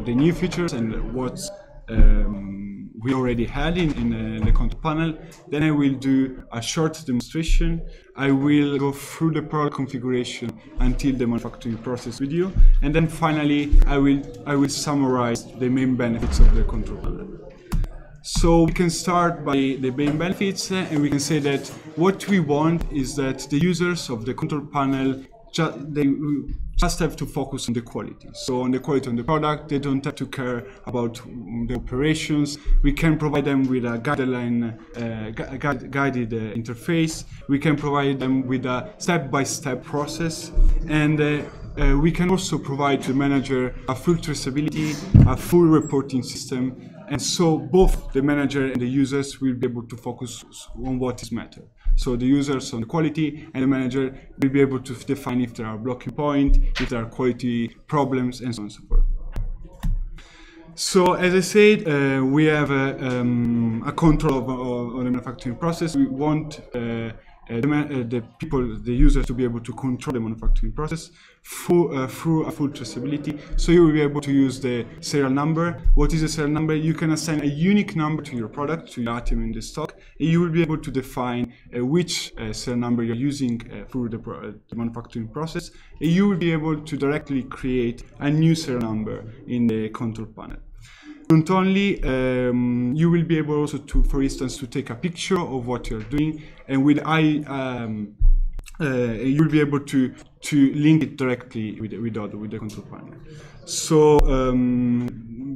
the new features and what we already had in the control panel. Then I will do a short demonstration. I will go through the product configuration until the manufacturing process with you, and then finally I will summarize the main benefits of the control panel. So we can start by the main benefits, and we can say that what we want is that the users of the control panel just have to focus on the quality. So on the quality of the product, they don't have to care about the operations. We can provide them with a guided interface. We can provide them with a step-by-step process, and we can also provide to the manager a full traceability, a full reporting system, and so both the manager and the users will be able to focus on what is matter. So the users on the quality, and the manager will be able to define if there are blocking points, if there are quality problems, and so on and so forth. So as I said, we have a control of the manufacturing process. We want the users to be able to control the manufacturing process through a full traceability. So you will be able to use the serial number. What is a serial number? You can assign a unique number to your product, to your item in the stock, and you will be able to define which serial number you're using through the manufacturing process. And you will be able to directly create a new serial number in the control panel. Not only, you will be able also to, for instance, to take a picture of what you're doing, and with you will be able to link it directly with the control panel. So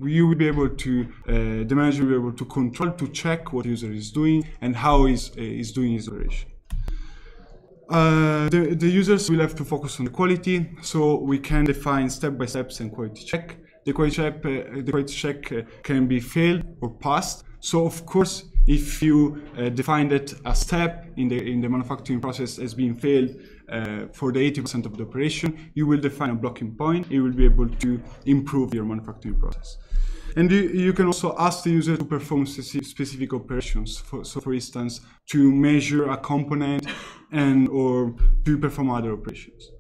you will be able to, the manager will be able to control, to check what the user is doing and how is doing his operation. The users will have to focus on the quality, so we can define step-by-steps and quality check. The quality check can be failed or passed. So of course, if you define that a step in the manufacturing process has been failed for the 80% of the operation, you will define a blocking point. You will be able to improve your manufacturing process. And you can also ask the user to perform specific operations. So for instance, to measure a component or to perform other operations.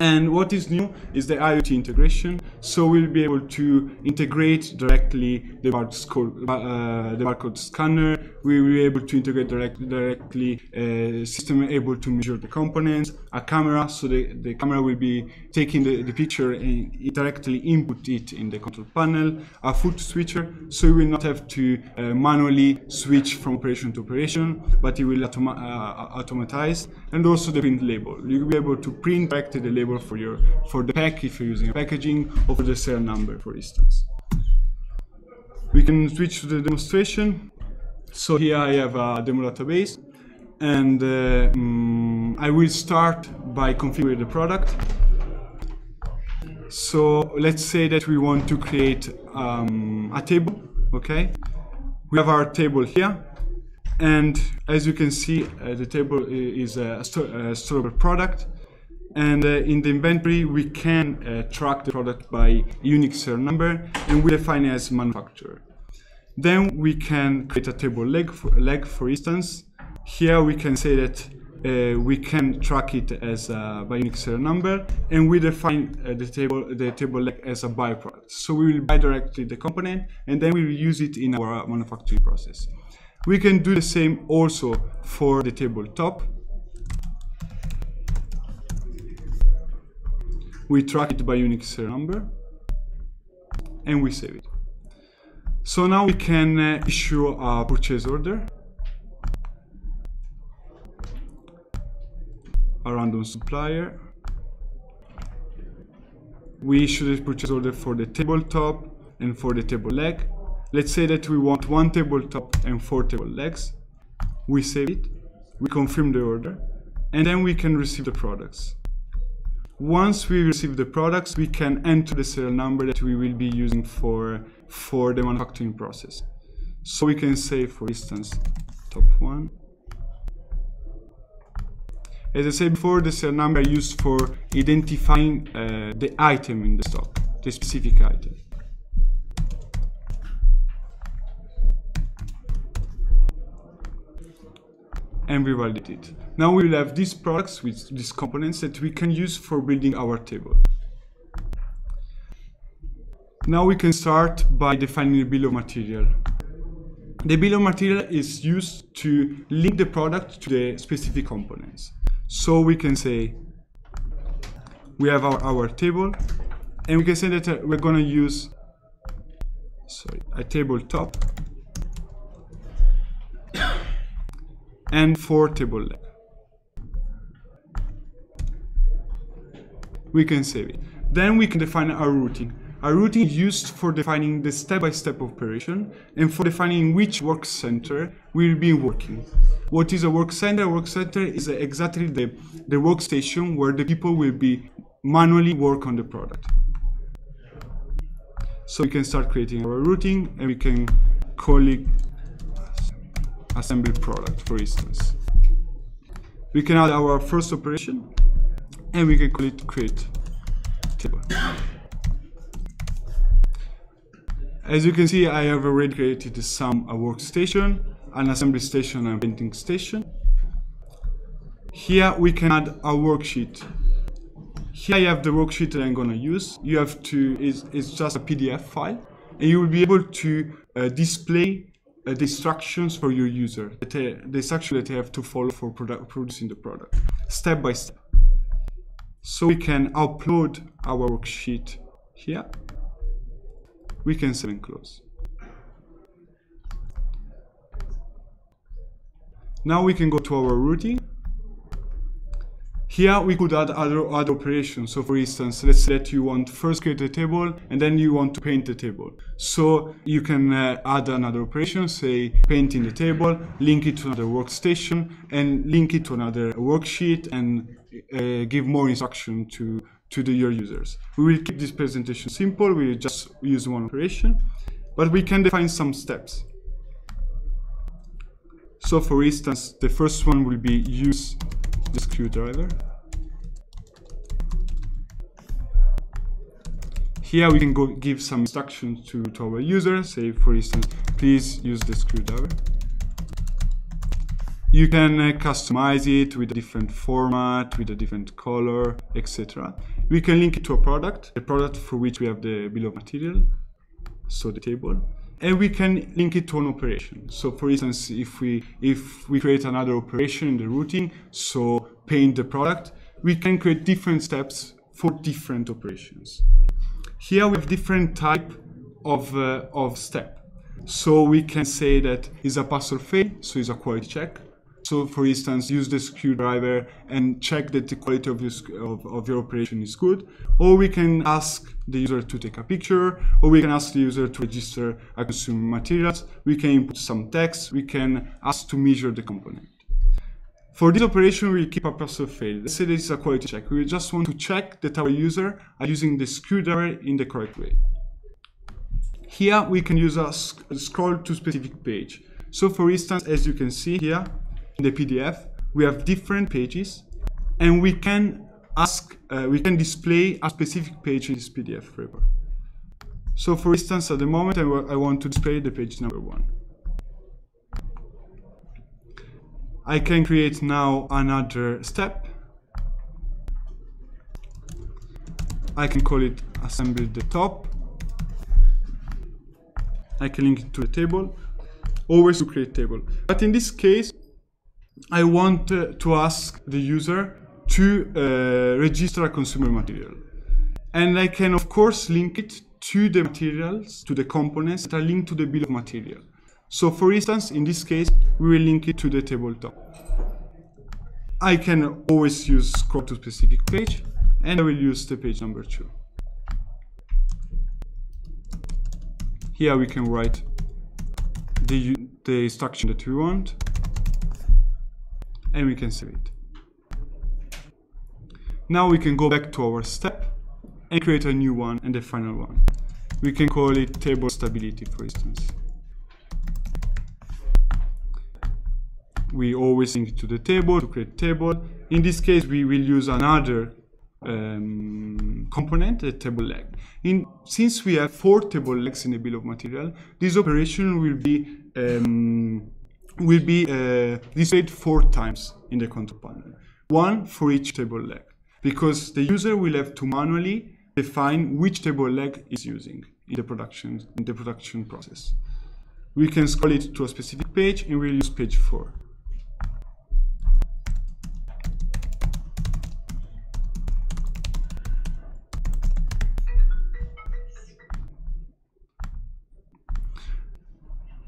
And what is new is the IoT integration. So we'll be able to integrate directly the barcode scanner. We will be able to integrate directly a system able to measure the components, a camera, so the camera will be taking the picture and directly input it in the control panel, a foot switcher, so you will not have to manually switch from operation to operation, but it will automatize, and also the print label. You will be able to print directly the label for the pack if you're using a packaging, or for the serial number, for instance. We can switch to the demonstration. So here I have a demo database, and I will start by configuring the product. So let's say that we want to create a table, okay? We have our table here, and as you can see, the table is a storable product. And in the inventory, we can track the product by unique serial number, and we define it as manufacturer. Then we can create a table leg, for instance. Here we can say that we can track it as by unique serial number, and we define the table leg as a byproduct. So we will buy directly the component, and then we will use it in our manufacturing process. We can do the same also for the table top. We track it by unique serial number, and we save it. So now we can issue a purchase order, a random supplier. We issue the purchase order for the tabletop and for the table leg. Let's say that we want 1 tabletop and 4 table legs. We save it, we confirm the order, and then we can receive the products. Once we receive the products, we can enter the serial number that we will be using for the manufacturing process. So we can say, for instance, top 1. As I said before, the serial number is used for identifying the item in the stock, the specific item. And we validate it. Now we will have these products with these components that we can use for building our table. Now we can start by defining the bill of material. The bill of material is used to link the product to the specific components. So we can say we have our table, and we can say that we're going to use a table top and 4 table leg. We can save it. Then we can define our routing. Our routing is used for defining the step-by-step operation and for defining which work center will be working. What is a work center? A work center is exactly the workstation where the people will be manually work on the product. So we can start creating our routing, and we can call it assemble product, for instance. We can add our first operation, and we can call it create table. As you can see, I have already created a workstation, an assembly station, and a painting station. Here we can add a worksheet. Here I have the worksheet that I'm going to use. You have to, it's just a PDF file, and you will be able to display the instructions for your user, the instructions that they have to follow for producing the product, step by step. So we can upload our worksheet here. We can save and close. Now we can go to our routing. Here we could add other operations. So for instance, let's say that you want first create a table and then you want to paint the table. So you can add another operation, say painting the table, link it to another workstation, and link it to another worksheet, and give more instruction to your users. We will keep this presentation simple. We will just use one operation, but we can define some steps. So for instance, the first one will be use the screwdriver. Here we can go give some instructions to our user. Say for instance, please use the screwdriver. You can customize it with a different format, with a different color, etc. We can link it to a product, the product for which we have the bill of material, so the table. And we can link it to an operation. So for instance, if we create another operation in the routing, so paint the product, we can create different steps for different operations. Here we have different type of step. So we can say that is a pass or fail, so it's a quality check. So for instance, use the screwdriver and check that the quality of your operation is good. Or we can ask the user to take a picture, or we can ask the user to register a consumer materials. We can input some text. We can ask to measure the component. For this operation, we'll keep a pass or fail. Let's say this is a quality check. We just want to check that our user are using the screwdriver in the correct way. Here we can use a scroll to specific page. So for instance, as you can see here, in the PDF, we have different pages, and we can display a specific page in this PDF report. So for instance, at the moment, I want to display the page number 1. I can create now another step. I can call it assemble the top. I can link it to the table, always to create table. But in this case, I want to ask the user to register a consumer material. And I can, of course, link it to the materials, to the components that are linked to the bill of material. So for instance, in this case, we will link it to the tabletop. I can always use scroll to specific page, and I will use the page number 2. Here we can write the instruction that we want, and we can save it. Now we can go back to our step and create a new one, and the final one. We can call it table stability, for instance. We always link to the table to create table. In this case, we will use another component, a table leg. Since we have 4 table legs in the bill of material, this operation will be displayed 4 times in the control panel, 1 for each table leg, because the user will have to manually define which table leg is using in the production process. We can scroll it to a specific page, and we'll use page 4.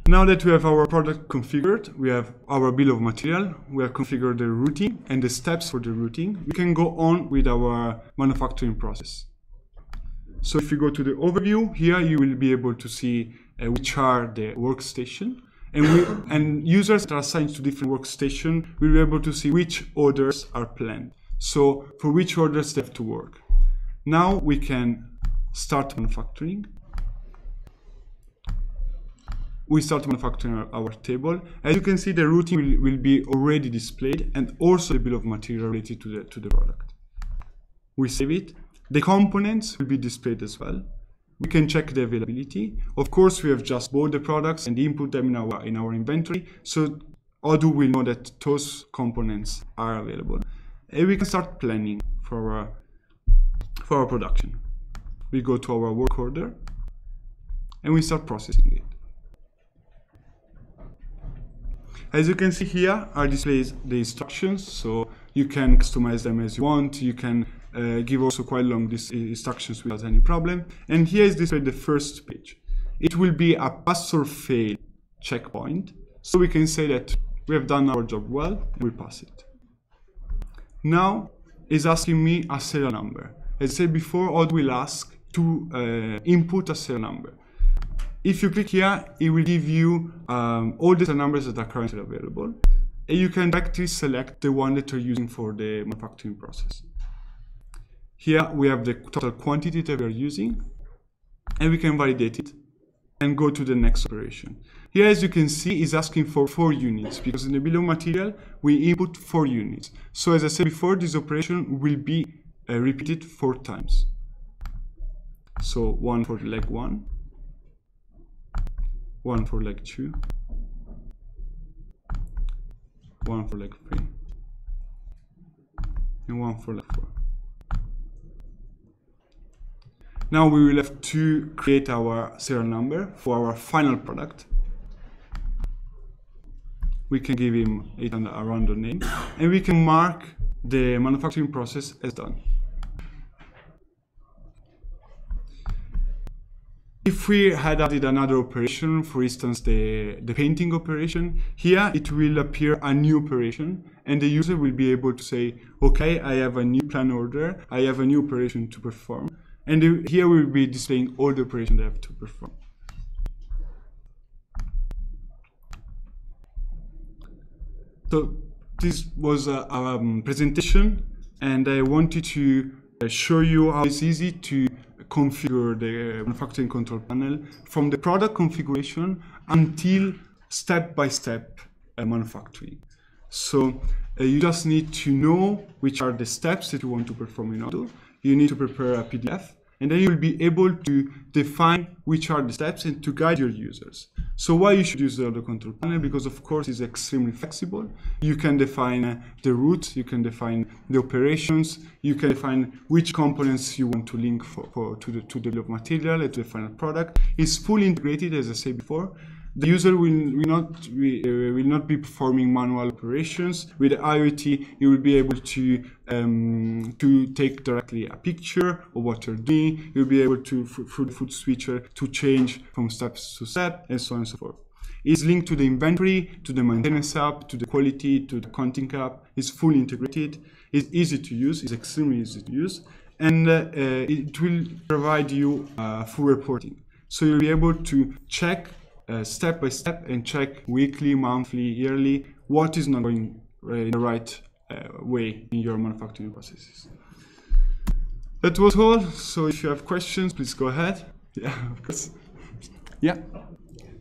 Now that we have our product configured, we have our bill of material, we have configured the routing and the steps for the routing, we can go on with our manufacturing process. So if you go to the overview, here you will be able to see which are the workstation, and users that are assigned to different workstation will be able to see which orders are planned. So for which orders they have to work. Now we can start manufacturing. We start manufacturing our table. As you can see, the routing will be already displayed, and also the bill of material related to the product. We save it. The components will be displayed as well. We can check the availability. Of course, we have just bought the products and input them in our inventory, so Odoo will know that those components are available. And we can start planning for our production. We go to our work order, and we start processing it. As you can see here are displayed the instructions, so you can customize them as you want. You can give also quite long instructions without any problem. And here is displayed the first page. It will be a pass or fail checkpoint, so we can say that we have done our job well, and we pass it. Now it's asking me a serial number. As I said before, Odoo will ask to input a serial number. If you click here, it will give you all the numbers that are currently available, and you can directly select the one that you're using for the manufacturing process. Here we have the total quantity that we are using, and we can validate it and go to the next operation. Here, as you can see, is asking for 4 units, because in the bill of material we input 4 units. So as I said before, this operation will be repeated 4 times. So one for leg 1, one for leg 2, one for leg 3, and one for leg 4. Now we will have to create our serial number for our final product. We can give him it a random name, and we can mark the manufacturing process as done. If we had added another operation, for instance the painting operation, here it will appear a new operation, and the user will be able to say, okay, I have a new plan order, I have a new operation to perform, and here we will be displaying all the operations they have to perform. So this was a presentation, and I wanted to show you how it's easy to configure the manufacturing control panel from the product configuration until step-by-step manufacturing. So you just need to know which are the steps that you want to perform in Odoo. You need to prepare a PDF, and then you will be able to define which are the steps and to guide your users. So why you should use the Odoo Control Panel? Because of course it's extremely flexible. You can define the routes, you can define the operations, you can define which components you want to link to the bill of material and to the final product. It's fully integrated, as I said before. The user will not be performing manual operations. With the IoT, you will be able to take directly a picture of what you're doing. You'll be able to, through the foot switcher, to change from steps to step, and so on and so forth. It's linked to the inventory, to the maintenance app, to the quality, to the accounting app. It's fully integrated. It's easy to use. It's extremely easy to use, and it will provide you full reporting. So you'll be able to check step by step and check weekly, monthly, yearly what is not going in the right way in your manufacturing processes. That was all. So if you have questions, please go ahead. Yeah, of course. Yeah.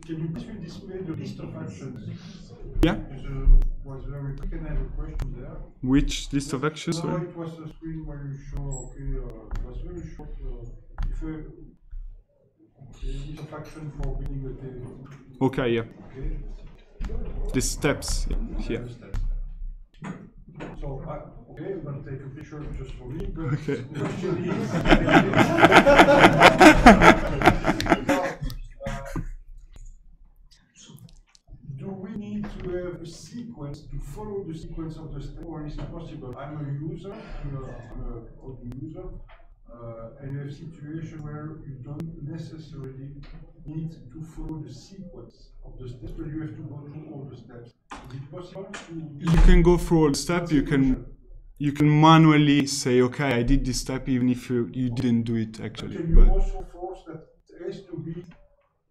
Can you please display the list of actions? Yeah. Was very quick, and I have a question there. Which list of actions? No, it was a screen where you show. Okay, it was very short. List of action for building a table. Okay, yeah. Okay. The steps here. So, Okay, I'm going to take a picture just for me, but Okay. the question is, do we need to have a sequence to follow the sequence of the step, or is it possible? I'm a user, I'm a Odoo user, and you have a situation where you don't necessarily need to follow the sequence of the steps, but you have to go through all the steps. Is it possible to... You can go through all the steps. You can manually say, okay, I did this step even if you didn't do it actually. Can you also force that it has to be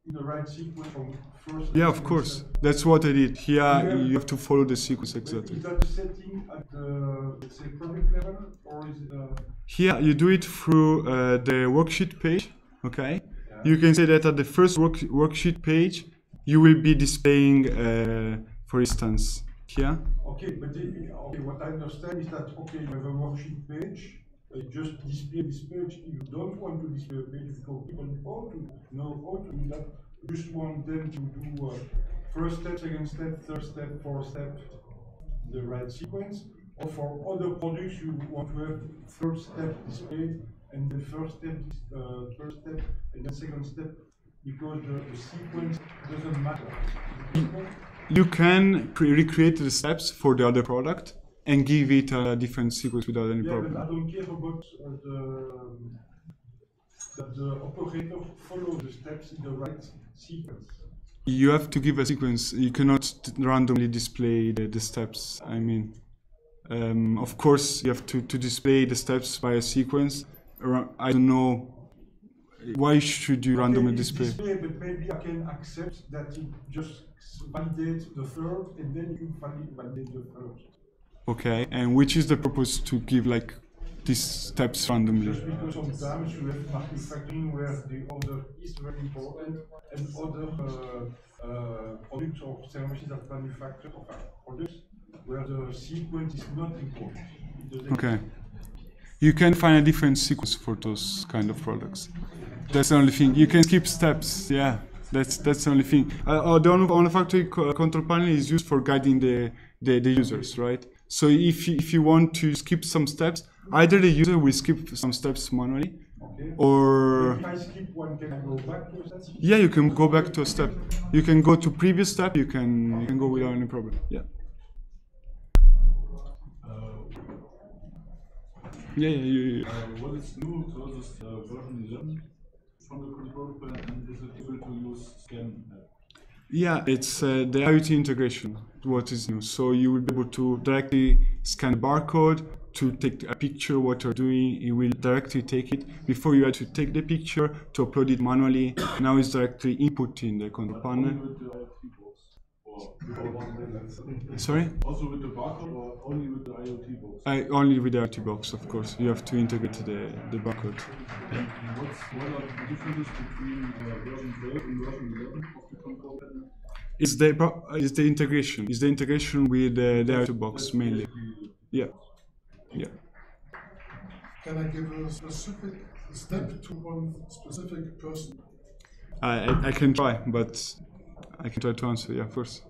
in the right sequence from first? Yeah, of course. That's what I did. Here you have to follow the sequence exactly. Is that the setting at the, let's say, product level, or is it Here you do it through the worksheet page. Okay. Yeah. You can say that at the first worksheet page you will be displaying, for instance, here. Okay, but okay, what I understand is that okay, you have a worksheet page. Just display this page. If you don't want to display a page, because people know how to do that. You just want them to do first step, second step, third step, fourth step, the right sequence. Or for other products, you want to have third step displayed, and then first step, third step, and then second step, because the sequence doesn't matter. You can recreate the steps for the other product and give it a different sequence without any problem. But I don't care about that the operator follows the steps in the right sequence. You have to give a sequence. You cannot randomly display the steps. I mean, of course, you have to display the steps by a sequence. I don't know. Why should you randomly display? But maybe I can accept that it just validates the third, and then you validate the first. Okay, and which is the purpose to give like these steps randomly? Just because sometimes you have manufacturing where the order is very important, and other products or services that manufacture products where the sequence is not important. Okay. You can find a different sequence for those kind of products. That's the only thing. You can skip steps. Yeah, that's the only thing. The factory control panel is used for guiding the users, right? So if you want to skip some steps, either the user will skip some steps manually, or if I skip one, can I go back to a step? Yeah, you can go back to a step. You can go to previous step. You can go without any problem. Yeah. Yeah. What is new versus version 11 from the control panel, and is it able to use scan? Yeah, it's the IOT integration. What is new? So you will be able to directly scan the barcode to take a picture of what you're doing. It will directly take it. Before you had to take the picture to upload it manually. Now it's directly input in the control panel. Sorry? Also with the barcode or only with the IoT box? Only with the IoT box, of course. You have to integrate the barcode. Yeah. What are the differences between version 12 and version 11 of the control panel? It's the integration. It's the integration with the IoT box mainly. Yeah. Yeah. Can I give a specific step to one specific person? I can try, but I can try to answer. Yeah, first.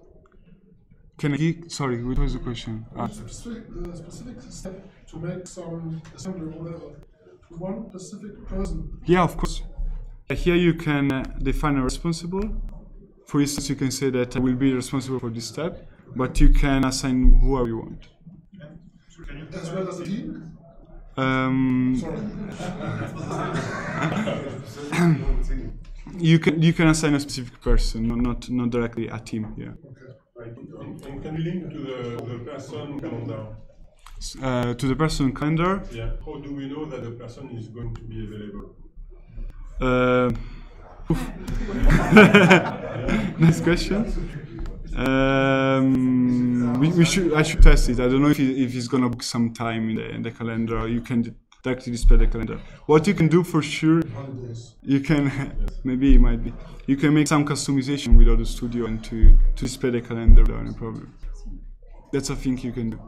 Can I give? Sorry, what was the question? Specific step to make some assembly or whatever to one specific person. Yeah, of course. Here you can define a responsible. For instance, you can say that I will be responsible for this step, but you can assign whoever you want. As well as a team? You can assign a specific person, not directly a team here. Okay. Right. And can we link to the person calendar? To the person calendar? Yeah. How do we know that the person is going to be available? Next question. I should test it. I don't know if he's gonna book some time in the calendar. You can directly display the calendar. What you can do for sure, you can maybe it might be. You can make some customization with Odoo Studio and to display the calendar without any problem. That's a thing you can do.